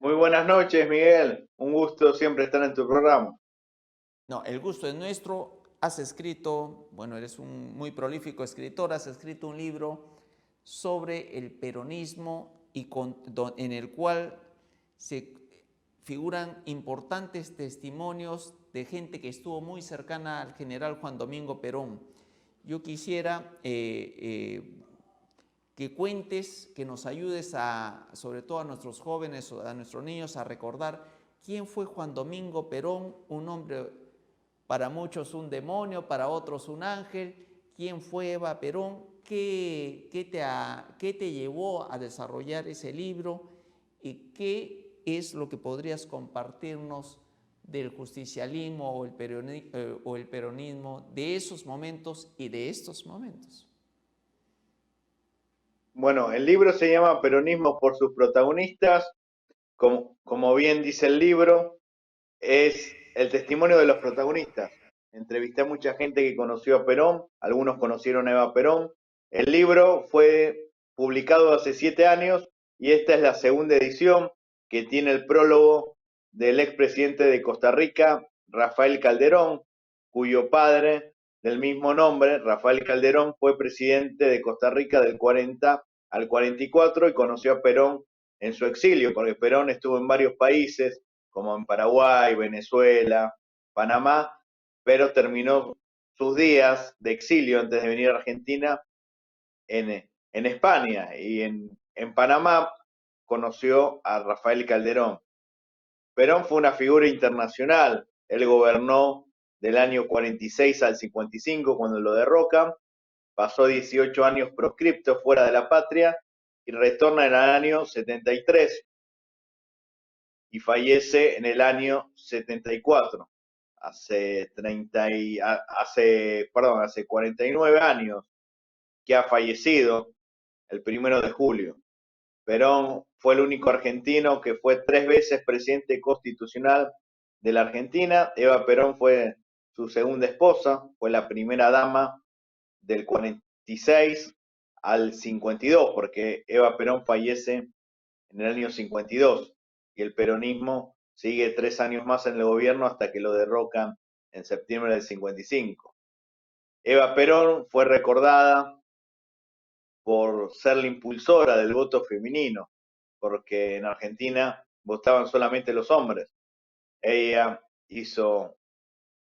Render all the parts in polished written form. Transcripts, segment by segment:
Muy buenas noches, Miguel. Un gusto siempre estar en tu programa. No, el gusto es nuestro. Has escrito, bueno, eres un muy prolífico escritor, has escrito un libro sobre el peronismo en el cual se figuran importantes testimonios de gente que estuvo muy cercana al general Juan Domingo Perón. Yo quisiera que cuentes, que nos ayudes sobre todo a nuestros jóvenes, a nuestros niños, a recordar quién fue Juan Domingo Perón, un hombre para muchos un demonio, para otros un ángel. ¿Quién fue Eva Perón? ¿Qué te llevó a desarrollar ese libro? ¿Y qué es lo que podrías compartirnos del justicialismo o el peronismo de esos momentos y de estos momentos? Bueno, el libro se llama Peronismo por sus protagonistas. Como bien dice el libro, es el testimonio de los protagonistas. Entrevisté a mucha gente que conoció a Perón, algunos conocieron a Eva Perón. El libro fue publicado hace 7 años y esta es la segunda edición que tiene el prólogo del expresidente de Costa Rica, Rafael Calderón, cuyo padre del mismo nombre, Rafael Calderón, fue presidente de Costa Rica del 40 al 44 y conoció a Perón en su exilio, porque Perón estuvo en varios países, como en Paraguay, Venezuela, Panamá, pero terminó sus días de exilio antes de venir a Argentina en España y en Panamá conoció a Rafael Calderón. Perón fue una figura internacional, él gobernó del año 46 al 55 cuando lo derrocan, pasó 18 años proscripto fuera de la patria y retorna en el año 73 y fallece en el año 74. Hace 49 años que ha fallecido el 1 de julio. Perón fue el único argentino que fue 3 veces presidente constitucional de la Argentina. Eva Perón fue su segunda esposa, fue la primera dama del 46 al 52, porque Eva Perón fallece en el año 52 y el peronismo sigue 3 años más en el gobierno hasta que lo derrocan en septiembre del 55. Eva Perón fue recordada por ser la impulsora del voto femenino, porque en Argentina votaban solamente los hombres. Ella hizo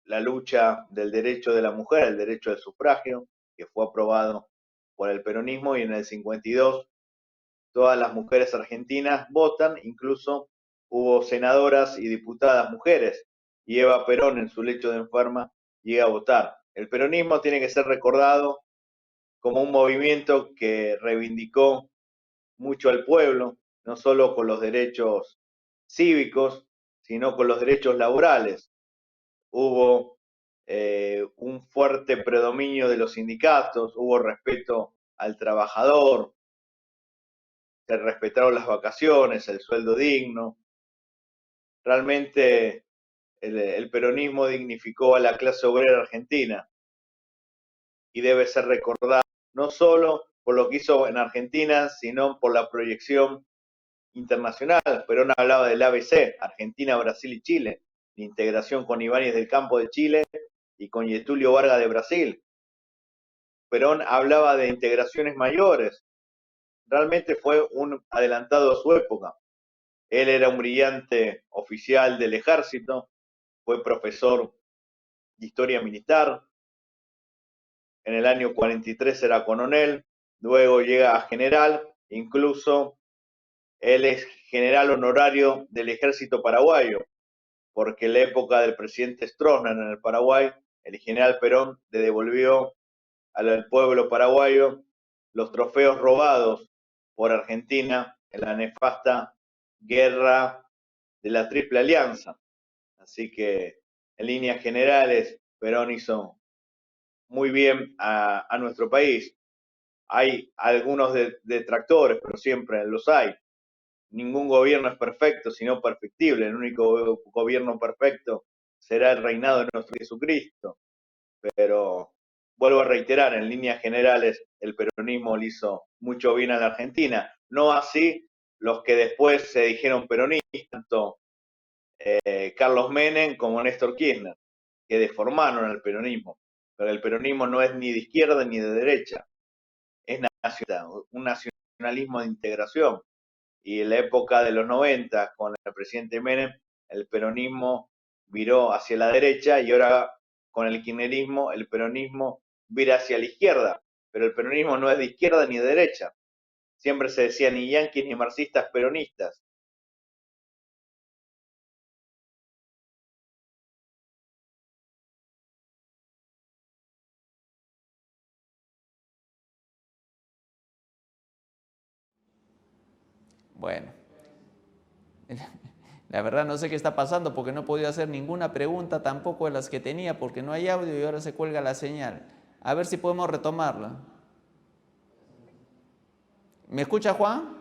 la lucha del derecho de la mujer, el derecho del sufragio, que fue aprobado por el peronismo y en el 52 todas las mujeres argentinas votan, incluso hubo senadoras y diputadas mujeres, y Eva Perón en su lecho de enferma llega a votar. El peronismo tiene que ser recordado como un movimiento que reivindicó mucho al pueblo, no solo con los derechos cívicos, sino con los derechos laborales. Hubo un fuerte predominio de los sindicatos, hubo respeto al trabajador, se respetaron las vacaciones, el sueldo digno. Realmente el peronismo dignificó a la clase obrera argentina y debe ser recordado no solo por lo que hizo en Argentina, sino por la proyección internacional. Perón hablaba del ABC, Argentina, Brasil y Chile, de integración con Ibáñez del Campo de Chile y con Getulio Vargas de Brasil. Perón hablaba de integraciones mayores. Realmente fue un adelantado a su época. Él era un brillante oficial del ejército, fue profesor de historia militar, en el año 43 era coronel, luego llega a general, incluso él es general honorario del ejército paraguayo, porque en la época del presidente Stroessner en el Paraguay, el general Perón le devolvió al pueblo paraguayo los trofeos robados por Argentina en la nefasta guerra de la Triple Alianza. Así que, en líneas generales, Perón hizo muy bien a nuestro país. Hay algunos detractores, pero siempre los hay. Ningún gobierno es perfecto, sino perfectible. El único gobierno perfecto será el reinado de nuestro Jesucristo. Pero vuelvo a reiterar, en líneas generales, el peronismo le hizo mucho bien a la Argentina. No así los que después se dijeron peronistas, tanto Carlos Menem como Néstor Kirchner, que deformaron el peronismo. Pero el peronismo no es ni de izquierda ni de derecha, es un nacionalismo de integración. Y en la época de los 90, con el presidente Menem, el peronismo viró hacia la derecha y ahora con el kirchnerismo, el peronismo vira hacia la izquierda. Pero el peronismo no es de izquierda ni de derecha. Siempre se decía ni yanquis ni marxistas peronistas. Bueno, la verdad no sé qué está pasando porque no he podido hacer ninguna pregunta tampoco de las que tenía porque no hay audio y ahora se cuelga la señal. A ver si podemos retomarla. ¿Me escucha, Juan?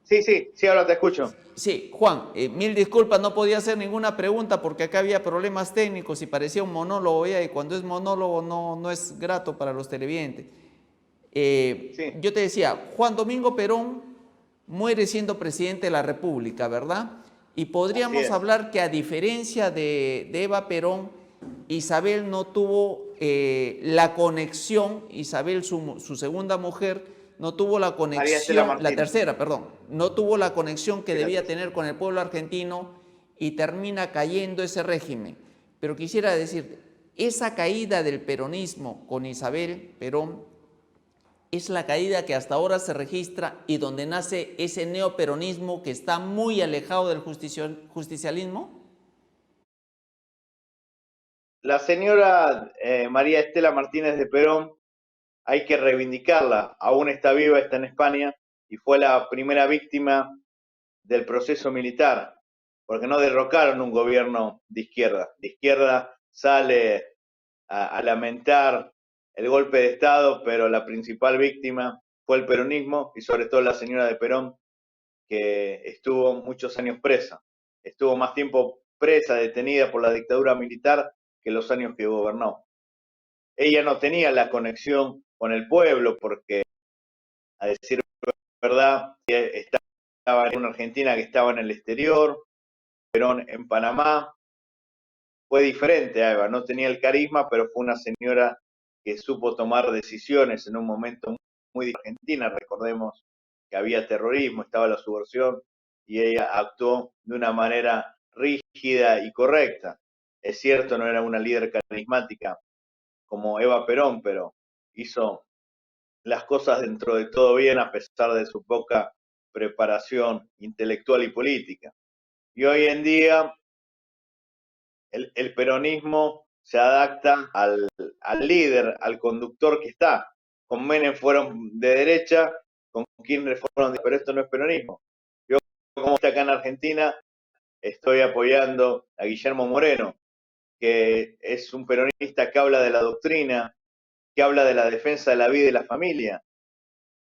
Sí, ahora te escucho. Sí, Juan, mil disculpas, no podía hacer ninguna pregunta porque acá había problemas técnicos y parecía un monólogo, ya, y cuando es monólogo no es grato para los televidentes. Sí, Yo te decía, Juan Domingo Perón muere siendo presidente de la República, ¿verdad? Y así podríamos es. hablar que a diferencia de Eva Perón, Isabel no tuvo la conexión, Isabel, su segunda mujer, no tuvo la María Estela conexión, la Martínez. tercera, perdón, no tuvo la conexión que Sí, la debía tercera. tener con el pueblo argentino y termina cayendo ese régimen. Pero quisiera decir, esa caída del peronismo con Isabel Perón es la caída que hasta ahora se registra y donde nace ese neoperonismo que está muy alejado del justicialismo. La señora María Estela Martínez de Perón, hay que reivindicarla. Aún está viva, está en España y fue la primera víctima del proceso militar, porque no derrocaron un gobierno de izquierda. De izquierda sale a lamentar el golpe de Estado, pero la principal víctima fue el peronismo y sobre todo la señora de Perón, que estuvo muchos años presa. Estuvo más tiempo presa, detenida por la dictadura militar que los años que gobernó. Ella no tenía la conexión con el pueblo porque, a decir verdad, estaba en una Argentina que estaba en el exterior, Perón en Panamá. Fue diferente a Eva, no tenía el carisma, pero fue una señora que supo tomar decisiones en un momento muy de Argentina. Recordemos que había terrorismo, estaba la subversión y ella actuó de una manera rígida y correcta. Es cierto, no era una líder carismática como Eva Perón, pero hizo las cosas dentro de todo bien a pesar de su poca preparación intelectual y política. Y hoy en día el peronismo se adapta al líder, al conductor que está. Con Menem fueron de derecha, con Kirchner fueron de, pero esto no es peronismo. Yo, como está acá en Argentina, estoy apoyando a Guillermo Moreno, que es un peronista que habla de la doctrina, que habla de la defensa de la vida y la familia.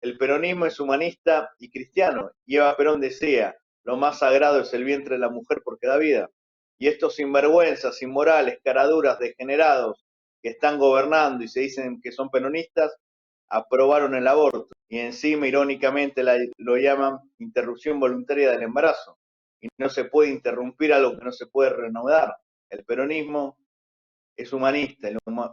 El peronismo es humanista y cristiano. Y Eva Perón decía, lo más sagrado es el vientre de la mujer porque da vida. Y estos sinvergüenzas, inmorales, caraduras, degenerados, que están gobernando y se dicen que son peronistas, aprobaron el aborto. Y encima, irónicamente, lo llaman interrupción voluntaria del embarazo. Y no se puede interrumpir algo que no se puede reanudar. El peronismo es humanista,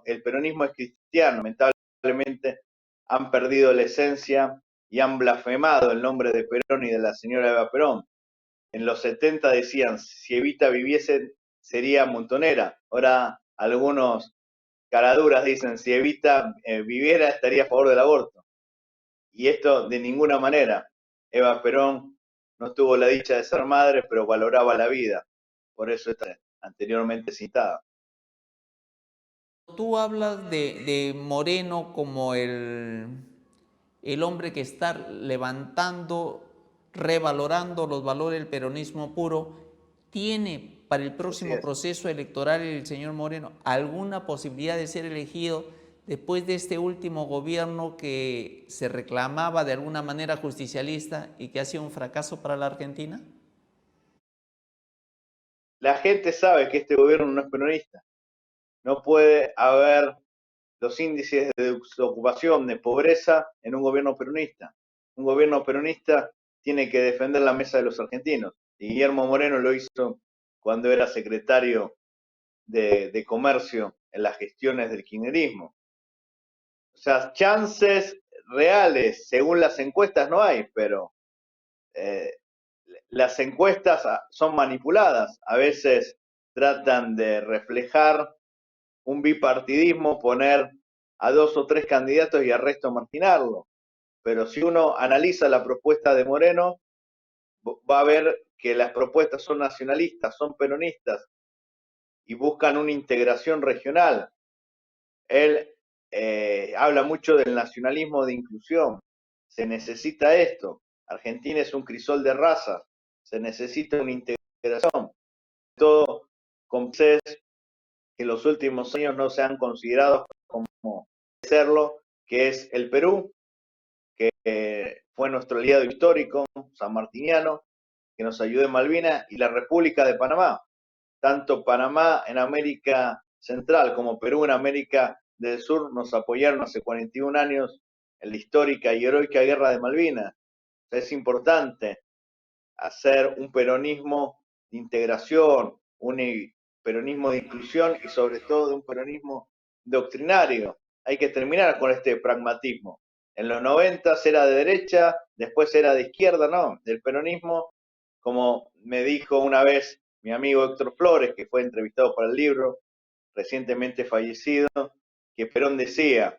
el peronismo es cristiano. Lamentablemente han perdido la esencia y han blasfemado el nombre de Perón y de la señora Eva Perón. En los 70 decían, si Evita viviese, sería montonera. Ahora algunos caraduras dicen, si Evita viviera, estaría a favor del aborto. Y esto de ninguna manera. Eva Perón no tuvo la dicha de ser madre, pero valoraba la vida. Por eso está anteriormente citada. Tú hablas de Moreno como el hombre que está levantando, revalorando los valores del peronismo puro. ¿Tiene para el Así próximo es. proceso electoral el señor Moreno alguna posibilidad de ser elegido después de este último gobierno que se reclamaba de alguna manera justicialista y que ha sido un fracaso para la Argentina? La gente sabe que este gobierno no es peronista. No puede haber los índices de desocupación, de pobreza en un gobierno peronista. Un gobierno peronista tiene que defender la mesa de los argentinos. Y Guillermo Moreno lo hizo cuando era secretario de Comercio en las gestiones del kirchnerismo. O sea, chances reales, según las encuestas, no hay, pero las encuestas son manipuladas. A veces tratan de reflejar un bipartidismo, poner a 2 o 3 candidatos y al resto marginarlo. Pero si uno analiza la propuesta de Moreno, va a ver que las propuestas son nacionalistas, son peronistas y buscan una integración regional. Él habla mucho del nacionalismo de inclusión. Se necesita esto. Argentina es un crisol de razas. Se necesita una integración. Todo con países que en los últimos años no se han considerado como serlo, que es el Perú, que fue nuestro aliado histórico, sanmartiniano, que nos ayudó en Malvinas, y la República de Panamá. Tanto Panamá en América Central como Perú en América del Sur nos apoyaron hace 41 años en la histórica y heroica guerra de Malvinas. Es importante hacer un peronismo de integración, un peronismo de inclusión y sobre todo de un peronismo doctrinario. Hay que terminar con este pragmatismo. En los 90 era de derecha, después era de izquierda, no. El peronismo, como me dijo una vez mi amigo Héctor Flores, que fue entrevistado para el libro, recientemente fallecido, que Perón decía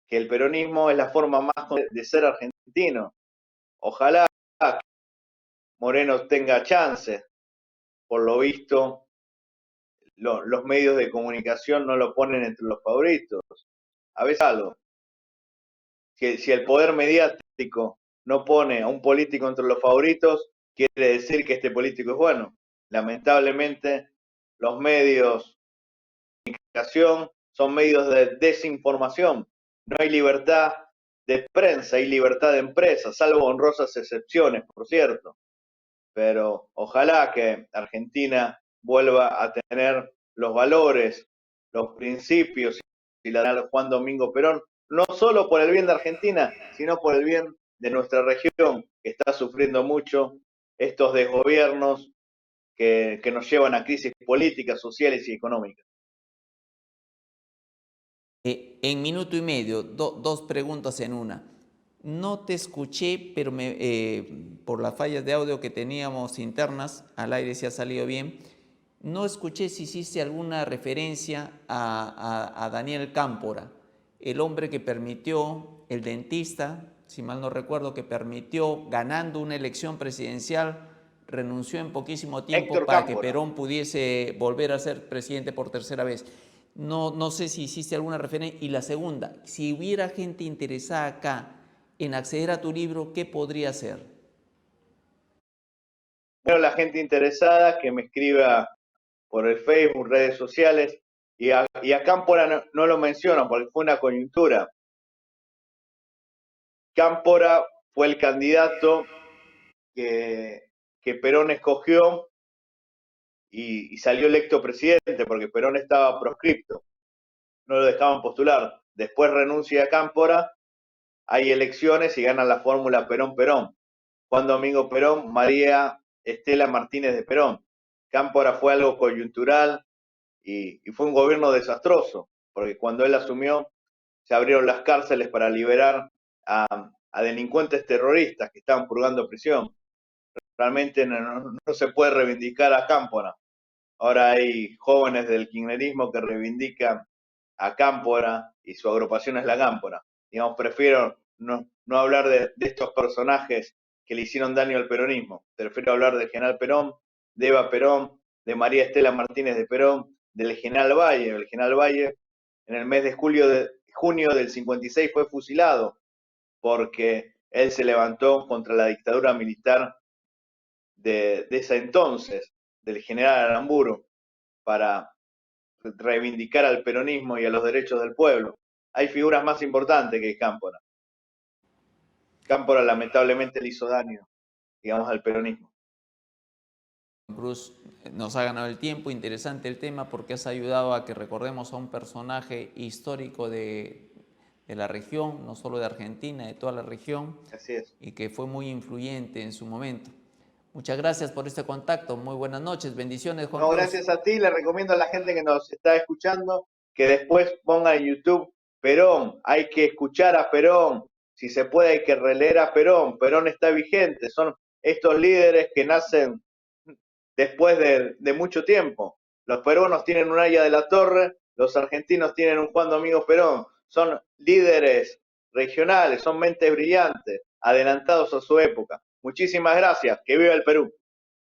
que el peronismo es la forma más de ser argentino. Ojalá Moreno tenga chance. Por lo visto, los medios de comunicación no lo ponen entre los favoritos. A veces algo. Si el poder mediático no pone a un político entre los favoritos, quiere decir que este político es bueno. Lamentablemente, los medios de comunicación son medios de desinformación. No hay libertad de prensa, hay libertad de empresa, salvo honrosas excepciones, por cierto. Pero ojalá que Argentina vuelva a tener los valores, los principios y la de Juan Domingo Perón, no solo por el bien de Argentina, sino por el bien de nuestra región, que está sufriendo mucho estos desgobiernos que nos llevan a crisis políticas, sociales y económicas. En minuto y medio, dos preguntas en una. No te escuché, pero por las fallas de audio que teníamos internas, al aire se ha salido bien, no escuché si hiciste alguna referencia a Daniel Cámpora, el hombre que permitió, el dentista, si mal no recuerdo, que permitió, ganando una elección presidencial, renunció en poquísimo tiempo Héctor para que Cámpora. Perón pudiese volver a ser presidente por tercera vez. No sé si hiciste alguna referencia. Y la segunda, si hubiera gente interesada acá en acceder a tu libro, ¿qué podría hacer? Bueno, la gente interesada que me escriba por el Facebook, redes sociales, y a Cámpora no lo menciono porque fue una coyuntura. Cámpora fue el candidato que Perón escogió y salió electo presidente porque Perón estaba proscripto, no lo dejaban postular. Después renuncia a Cámpora, hay elecciones y gana la fórmula Perón-Perón. Juan Domingo Perón, María Estela Martínez de Perón. Cámpora fue algo coyuntural y fue un gobierno desastroso, porque cuando él asumió se abrieron las cárceles para liberar a delincuentes terroristas que estaban purgando prisión. Realmente no se puede reivindicar a Cámpora. Ahora hay jóvenes del kirchnerismo que reivindican a Cámpora y su agrupación es la Cámpora. Digamos, prefiero no hablar de estos personajes que le hicieron daño al peronismo. Prefiero hablar del general Perón, de Eva Perón, de María Estela Martínez de Perón, del general Valle. El general Valle en el mes de junio del 56 fue fusilado porque él se levantó contra la dictadura militar de ese entonces, del general Aramburu, para reivindicar al peronismo y a los derechos del pueblo. Hay figuras más importantes que Cámpora. Cámpora lamentablemente le hizo daño, digamos, al peronismo. Bruce, nos ha ganado el tiempo, interesante el tema porque has ayudado a que recordemos a un personaje histórico de la región, no solo de Argentina, de toda la región. Así es. Y que fue muy influyente en su momento. Muchas gracias por este contacto. Muy buenas noches. Bendiciones, Juan Cruz. Gracias a ti. Le recomiendo a la gente que nos está escuchando que después ponga en YouTube Perón. Hay que escuchar a Perón. Si se puede, hay que releer a Perón. Perón está vigente. Son estos líderes que nacen después de mucho tiempo. Los peruanos tienen un Aya de la Torre, los argentinos tienen un Juan Domingo Perón. Son líderes regionales, son mentes brillantes, adelantados a su época. Muchísimas gracias. Que viva el Perú.